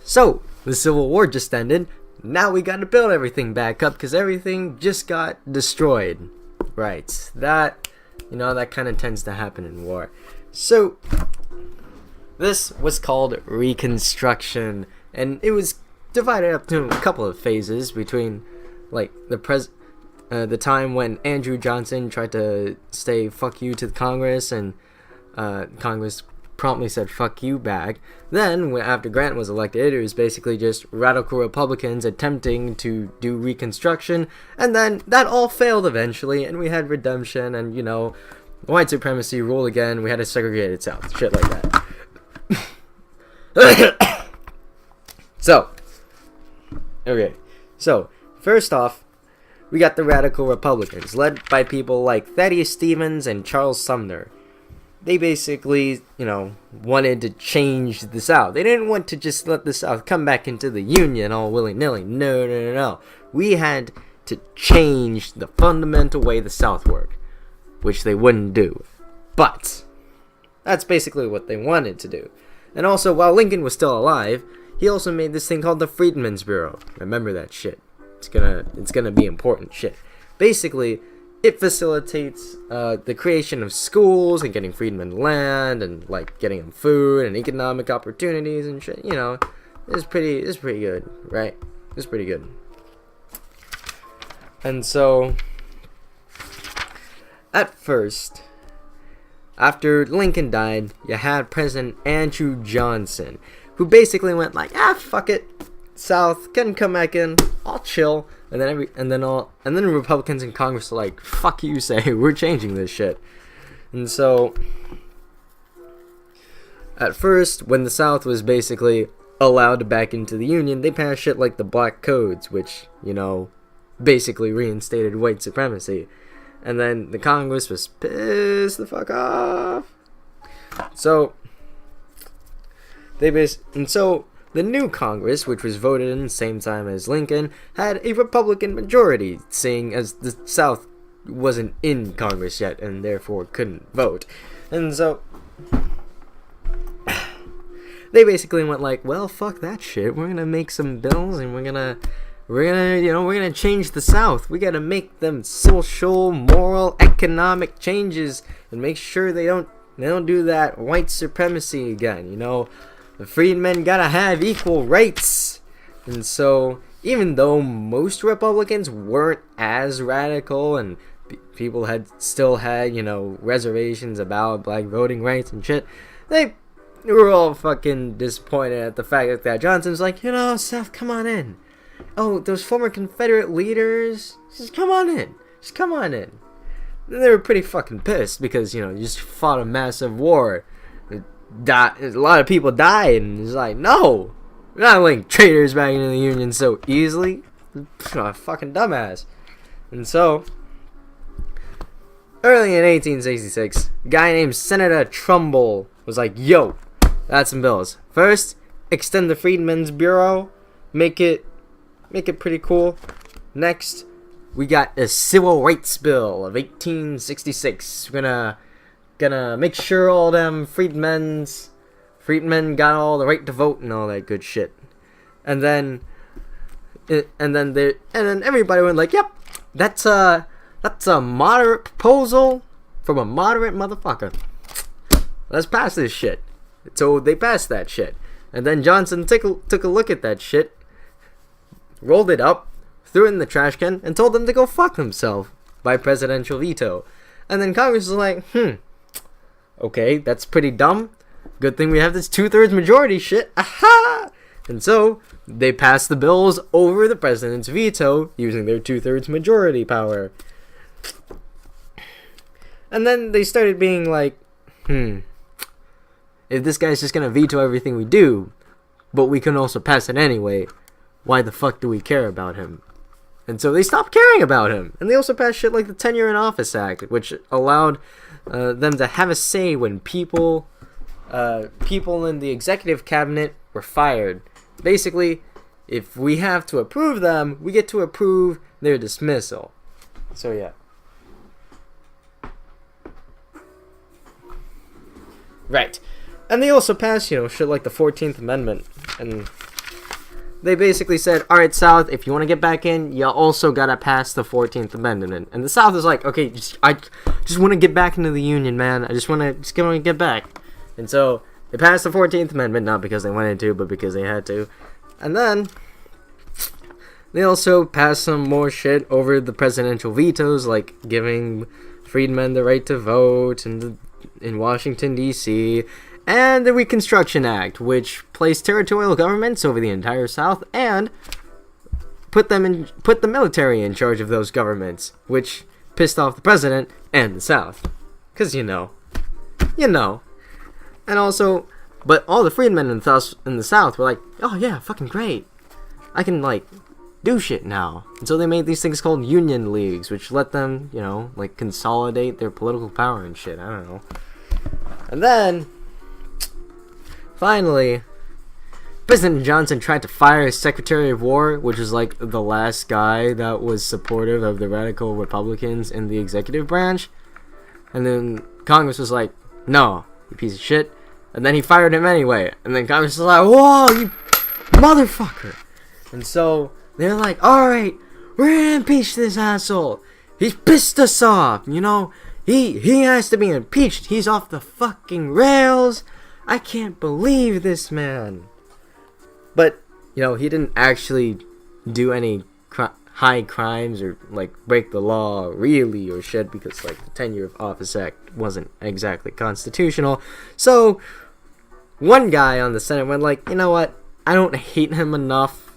So, the Civil War just ended. Now we gotta build everything back up because everything just got destroyed. Right. That kind of tends to happen in war. So, this was called Reconstruction. And it was divided up to a couple of phases between, like, the time when Andrew Johnson tried to say fuck you to the Congress, and Congress promptly said fuck you back. Then, after Grant was elected, it was basically just radical Republicans attempting to do Reconstruction, and then that all failed eventually, and we had redemption, and, white supremacy rule again. We had a segregated South, shit like that. So, first off, we got the radical Republicans, led by people like Thaddeus Stevens and Charles Sumner. They basically, wanted to change the South. They didn't want to just let the South come back into the Union all willy-nilly. No. We had to change the fundamental way the South worked, which they wouldn't do. But that's basically what they wanted to do. And also, while Lincoln was still alive, he also made this thing called the Freedmen's Bureau. Remember that shit. It's gonna be important shit. Basically, it facilitates the creation of schools and getting freedmen land and like getting them food and economic opportunities and shit. It's pretty good, right? It's pretty good. And so, at first, after Lincoln died, you had President Andrew Johnson, who basically went like, fuck it, South can come back in, I'll chill, and then the Republicans in Congress are like, fuck you, say we're changing this shit. And so, at first, when the South was basically allowed back into the Union, they passed shit like the Black Codes, which basically reinstated white supremacy. And then the Congress was pissed the fuck off. So the new Congress, which was voted in the same time as Lincoln, had a Republican majority, seeing as the South wasn't in Congress yet and therefore couldn't vote. And so they basically went like, well, fuck that shit. We're gonna make some bills and we're gonna change the South. We gotta make them social, moral, economic changes and make sure they don't do that white supremacy again. The freedmen gotta have equal rights. And so, even though most Republicans weren't as radical and people still had reservations about black voting rights and shit, they were all fucking disappointed at the fact that Johnson's like, South, come on in. Oh, those former Confederate leaders, just come on in. And they were pretty fucking pissed because, you just fought a massive war. A lot of people died, and it's like, no, we're not letting traitors back into the Union so easily. Fucking dumbass. And so, early in 1866, a guy named Senator Trumbull was like, yo, that's some bills. First, extend the Freedmen's Bureau, make it pretty cool. Next, we got the Civil Rights Bill of 1866. We're gonna make sure all them freedmen got all the right to vote and all that good shit. And then everybody went like, yep, that's a moderate proposal from a moderate motherfucker. Let's pass this shit. So they passed that shit. And then Johnson took a look at that shit, rolled it up, threw it in the trash can, and told them to go fuck themselves by presidential veto. And then Congress was like, okay, that's pretty dumb. Good thing we have this 2/3 majority shit. Aha! And so, they passed the bills over the president's veto using their 2/3 majority power. And then they started being like, if this guy's just gonna veto everything we do, but we can also pass it anyway, why the fuck do we care about him? And so they stopped caring about him. And they also passed shit like the Tenure in Office Act, which allowed them to have a say when people in the executive cabinet were fired. Basically, if we have to approve them, we get to approve their dismissal. So yeah. Right. And they also passed, shit like the 14th Amendment. And they basically said, all right, South, if you want to get back in, you also got to pass the 14th Amendment. And the South is like, okay, I just want to get back into the Union, man. I just want to get back. And so they passed the 14th Amendment, not because they wanted to, but because they had to. And then they also passed some more shit over the presidential vetoes, like giving freedmen the right to vote in Washington, D.C., and the Reconstruction Act, which placed territorial governments over the entire South and put the military in charge of those governments, which pissed off the president and the South. 'Cause you know. And also, but all the freedmen in the South were like, oh yeah, fucking great. I can, like, do shit now. And so they made these things called union leagues, which let them, like, consolidate their political power and shit. I don't know. And then, finally, President Johnson tried to fire his Secretary of War, which was, like, the last guy that was supportive of the radical Republicans in the executive branch. And then Congress was like, no, you piece of shit. And then he fired him anyway. And then Congress was like, whoa, you motherfucker. And so they're like, alright, we're gonna impeach this asshole. He's pissed us off, He has to be impeached. He's off the fucking rails. I can't believe this man. But, he didn't actually do any high crimes or, like, break the law really or shit, because, like, the Tenure of Office Act wasn't exactly constitutional. So one guy on the Senate went like, you know what? I don't hate him enough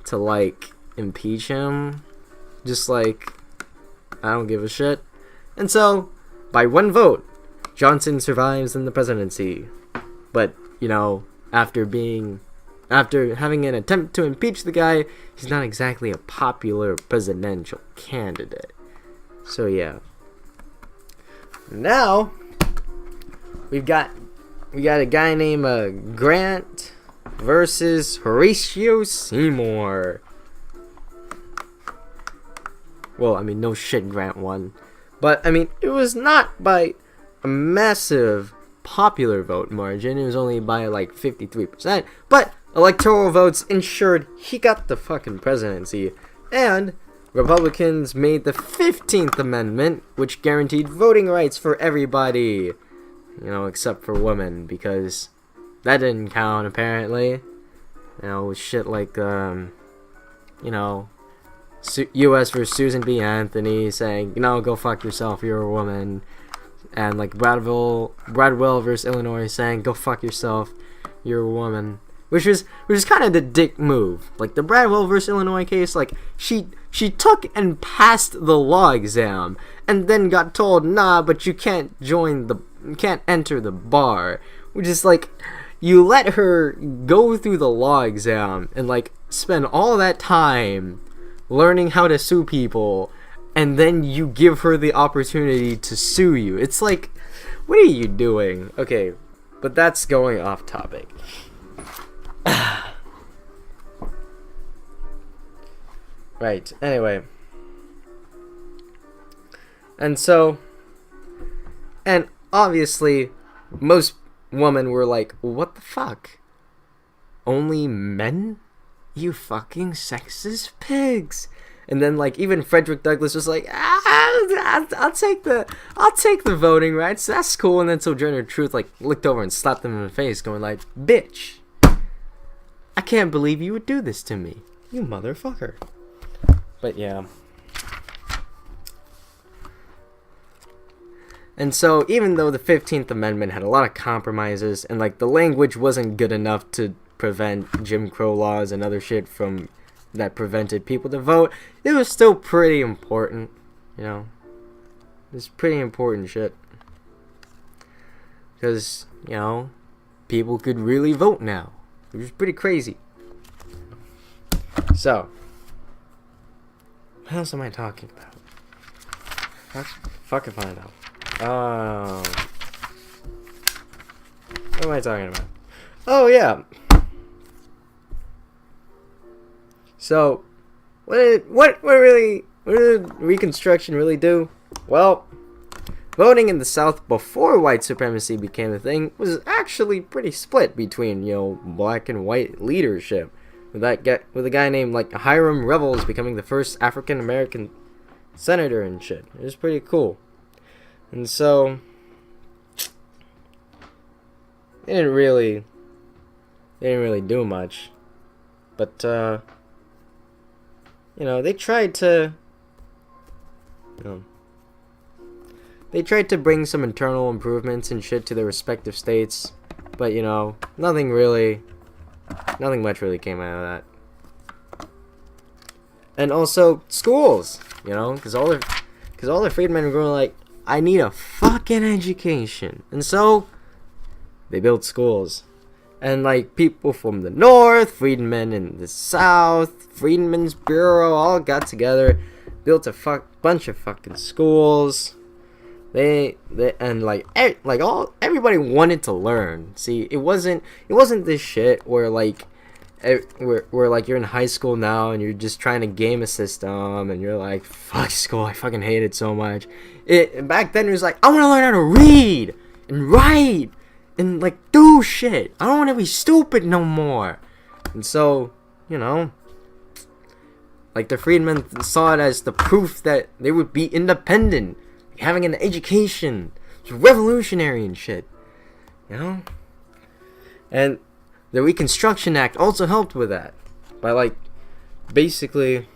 to, like, impeach him. Just, like, I don't give a shit. And so, by one vote, Johnson survives in the presidency. But, after having an attempt to impeach the guy, he's not exactly a popular presidential candidate. So, yeah. Now, we got a guy named Grant versus Horatio Seymour. Well, I mean, no shit, Grant won. But, I mean, it was not by a massive popular vote margin. It was only by, like, 53%. But electoral votes ensured he got the fucking presidency. And Republicans made the 15th Amendment, which guaranteed voting rights for everybody. Except for women, because that didn't count, apparently. Shit like, U.S. versus Susan B. Anthony saying, go fuck yourself, you're a woman. And, like, Bradwell versus Illinois saying, go fuck yourself, you're a woman. Which is kind of the dick move. Like, the Bradwell versus Illinois case, like, she took and passed the law exam, and then got told, nah, but you can't enter the bar. Which is, like, you let her go through the law exam, and, like, spend all that time learning how to sue people, and then you give her the opportunity to sue you. It's like, what are you doing? Okay, but that's going off topic. Right, anyway. And obviously, most women were like, what the fuck? Only men? You fucking sexist pigs. And then, like, even Frederick Douglass was like, I'll take the voting rights. That's cool. And then Sojourner Truth, like, looked over and slapped him in the face, going like, bitch, I can't believe you would do this to me, you motherfucker. But yeah. And so, even though the 15th Amendment had a lot of compromises, and, like, the language wasn't good enough to prevent Jim Crow laws and other shit that prevented people to vote, it was still pretty important, It's pretty important shit. Because, people could really vote now. It was pretty crazy. So, what else am I talking about? Fuck if I know. What am I talking about? Oh, yeah. So, what did Reconstruction really do? Well, voting in the South before white supremacy became a thing was actually pretty split between, black and white leadership. with a guy named like Hiram Revels becoming the first African American senator and shit. It was pretty cool. And so they didn't really do much, but they tried to bring some internal improvements and shit to their respective states, but nothing much really came out of that. And also schools, because all the freedmen were going like, I need a fucking education, and so they built schools. And like people from the north, freedmen in the south, Freedmen's Bureau all got together, built a bunch of fucking schools. Everybody wanted to learn. See, it wasn't this shit where like you're in high school now and you're just trying to game a system and you're like, fuck school, I fucking hate it so much. Back then it was like, I want to learn how to read and write and like do shit. I don't want to be stupid no more. And so, like the freedmen saw it as the proof that they would be independent. Having an education. It's revolutionary and shit. And the Reconstruction Act also helped with that. By like basically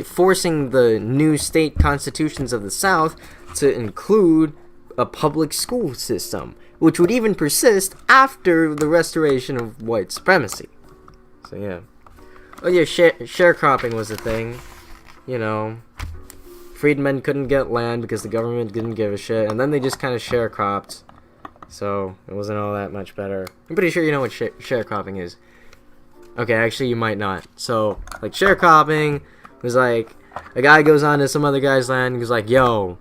forcing the new state constitutions of the South to include a public school system, which would even persist after the restoration of white supremacy. So yeah. Oh yeah, sharecropping was a thing. Freedmen couldn't get land because the government didn't give a shit, and then they just kind of sharecropped, so it wasn't all that much better. I'm pretty sure you know what sharecropping is. Okay, actually you might not. So, like, sharecropping was like, a guy goes on to some other guy's land and goes like, yo,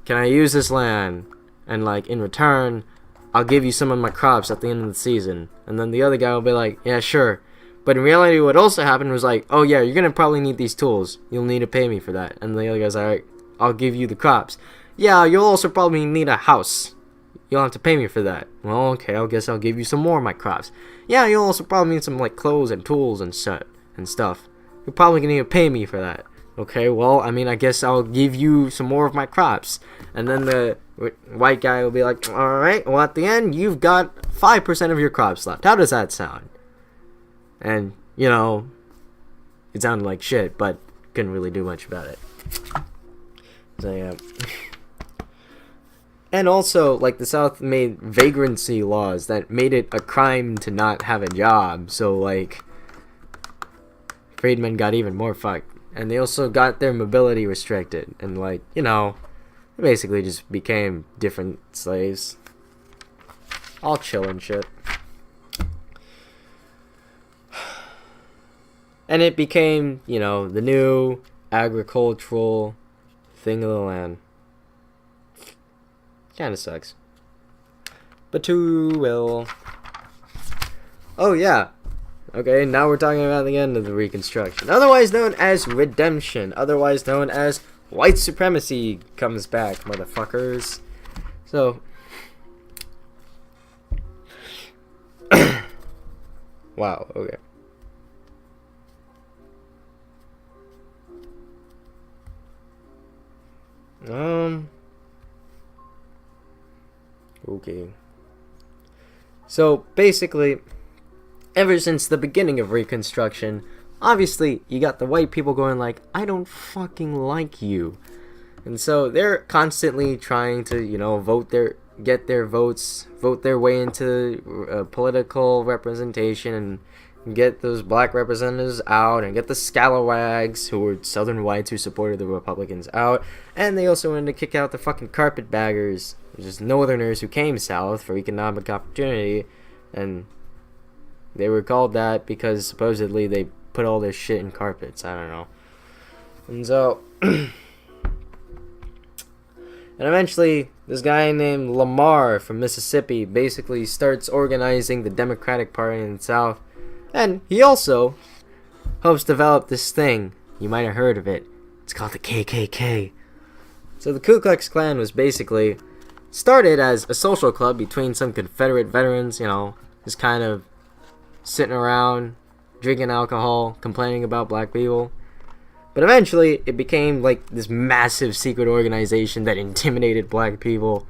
can I use this land? And like, in return, I'll give you some of my crops at the end of the season. And then the other guy will be like, yeah, sure. But in reality, what also happened was like, oh yeah, you're gonna probably need these tools. You'll need to pay me for that. And the other guy's like, alright, I'll give you the crops. Yeah, you'll also probably need a house. You'll have to pay me for that. Well, okay, I guess I'll give you some more of my crops. Yeah, you'll also probably need some like clothes and tools and stuff. You're probably gonna need to pay me for that. Okay, well, I mean, I guess I'll give you some more of my crops. And then the white guy will be like, alright, well at the end, you've got 5% of your crops left. How does that sound? And, it sounded like shit, but couldn't really do much about it. So, yeah. And also, like, the South made vagrancy laws that made it a crime to not have a job. So, like, freedmen got even more fucked. And they also got their mobility restricted. And, like, they basically just became different slaves. All chill and shit. And it became, the new agricultural thing of the land. Kinda sucks. But too well. Oh, yeah. Okay, now we're talking about the end of the Reconstruction. Otherwise known as Redemption. Otherwise known as White Supremacy comes back, motherfuckers. So. Wow, okay. Okay. So, basically, ever since the beginning of Reconstruction, obviously, you got the white people going like, I don't fucking like you. And so, they're constantly trying to, get their votes, vote their way into political representation and get those black representatives out and get the scalawags, who were southern whites who supported the Republicans, out. And they also wanted to kick out the fucking carpetbaggers, which is northerners who came south for economic opportunity. And they were called that because supposedly they put all this shit in carpets. I don't know. And so and eventually this guy named Lamar from Mississippi basically starts organizing the Democratic Party in the South. And he also helps develop this thing. You might have heard of it. It's called the KKK. So the Ku Klux Klan was basically started as a social club between some Confederate veterans, just kind of sitting around, drinking alcohol, complaining about black people. But eventually, it became like this massive secret organization that intimidated black people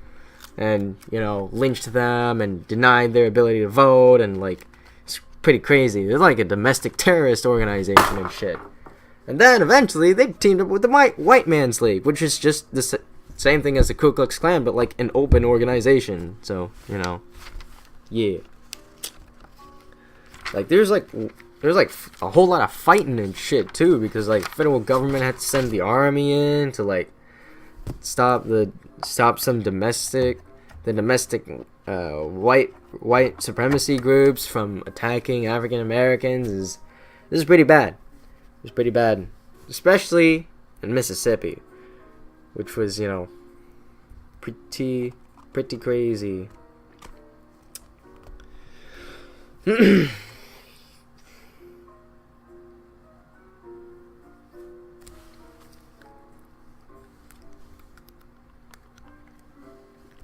and, you know, lynched them and denied their ability to vote, and like, it's pretty crazy. They're like a domestic terrorist organization and shit. And then eventually they teamed up with the White Man's League, which is just the same thing as the Ku Klux Klan, but like an open organization. So, you know, yeah. Like there's like a whole lot of fighting and shit too, because like federal government had to send the army in to like stop some domestic white supremacy groups from attacking African Americans. This is pretty bad. It's pretty bad, especially in Mississippi, which was, you know, pretty crazy.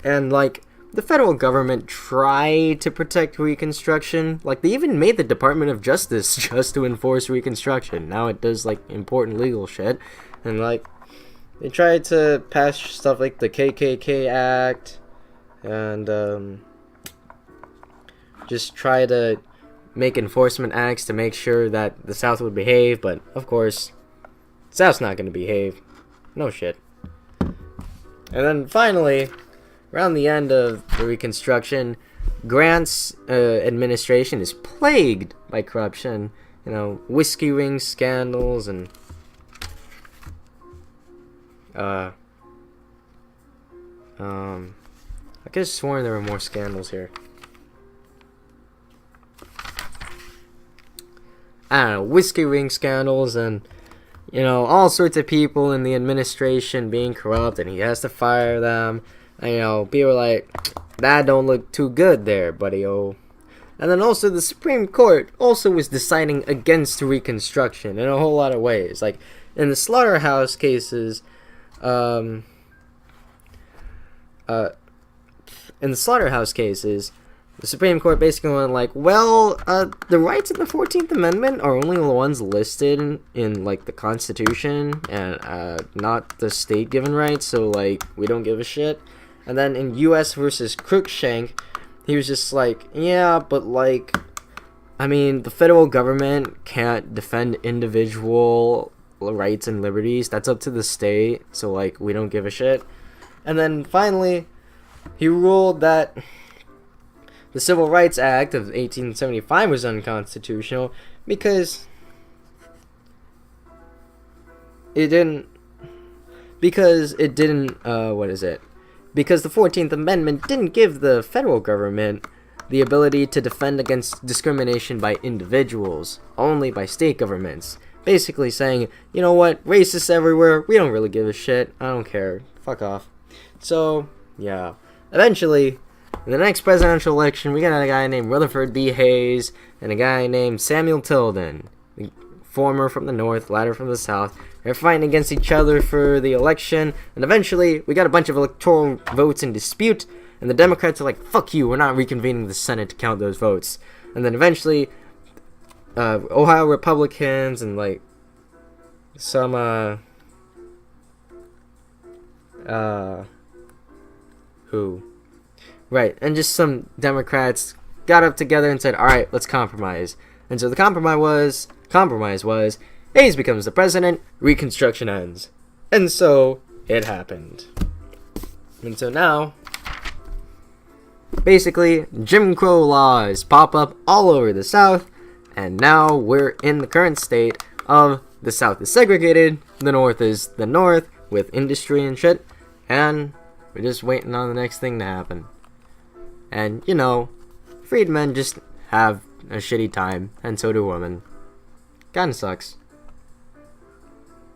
And like, the federal government tried to protect Reconstruction. Like, they even made the Department of Justice just to enforce Reconstruction. Now it does, like, important legal shit. And, like, they tried to pass stuff like the KKK Act. And, just try to make enforcement acts to make sure that the South would behave. But, of course, the South's not going to behave. No shit. And then, finally, around the end of the Reconstruction, Grant's administration is plagued by corruption. You know, whiskey ring scandals and I could have sworn there were more scandals here. I don't know, whiskey ring scandals and, you know, all sorts of people in the administration being corrupt, and he has to fire them. And, you know, people are like, that don't look too good there, buddy-o. And then also the Supreme Court also was deciding against Reconstruction in a whole lot of ways. Like, in the slaughterhouse cases, the Supreme Court basically went like, well, the rights of the 14th Amendment are only the ones listed in like, the Constitution, and not the state-given rights, so, like, we don't give a shit. And then in U.S. versus Cruikshank, he was just like, yeah, but, like, I mean, the federal government can't defend individual rights and liberties. That's up to the state, so, like, we don't give a shit. And then, finally, he ruled that the Civil Rights Act of 1875 was unconstitutional because it didn't, because the 14th Amendment didn't give the federal government the ability to defend against discrimination by individuals, only by state governments. Basically saying, you know what, racists everywhere, we don't really give a shit, I don't care, fuck off. So, yeah. Eventually, in the next presidential election, we got a guy named Rutherford B. Hayes and a guy named Samuel Tilden. The former from the north, latter from the south. They're fighting against each other for the election, and eventually, we got a bunch of electoral votes in dispute, and the Democrats are like, fuck you, we're not reconvening the Senate to count those votes. And then eventually, Ohio Republicans and, like, some, Right, and just some Democrats got up together and said, alright, let's compromise. And so the compromise was, Hayes becomes the president, Reconstruction ends. And so, it happened. And so now, basically, Jim Crow laws pop up all over the South, and now we're in the current state of the South is segregated, the North is the North, with industry and shit, and we're just waiting on the next thing to happen. And, you know, freedmen just have a shitty time, and so do women. Kinda sucks.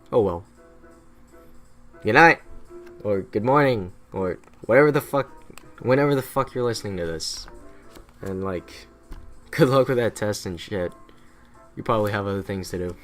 Oh well. Good night, or good morning, or whatever the fuck, whenever the fuck you're listening to this. And, like, good luck with that test and shit. You probably have other things to do.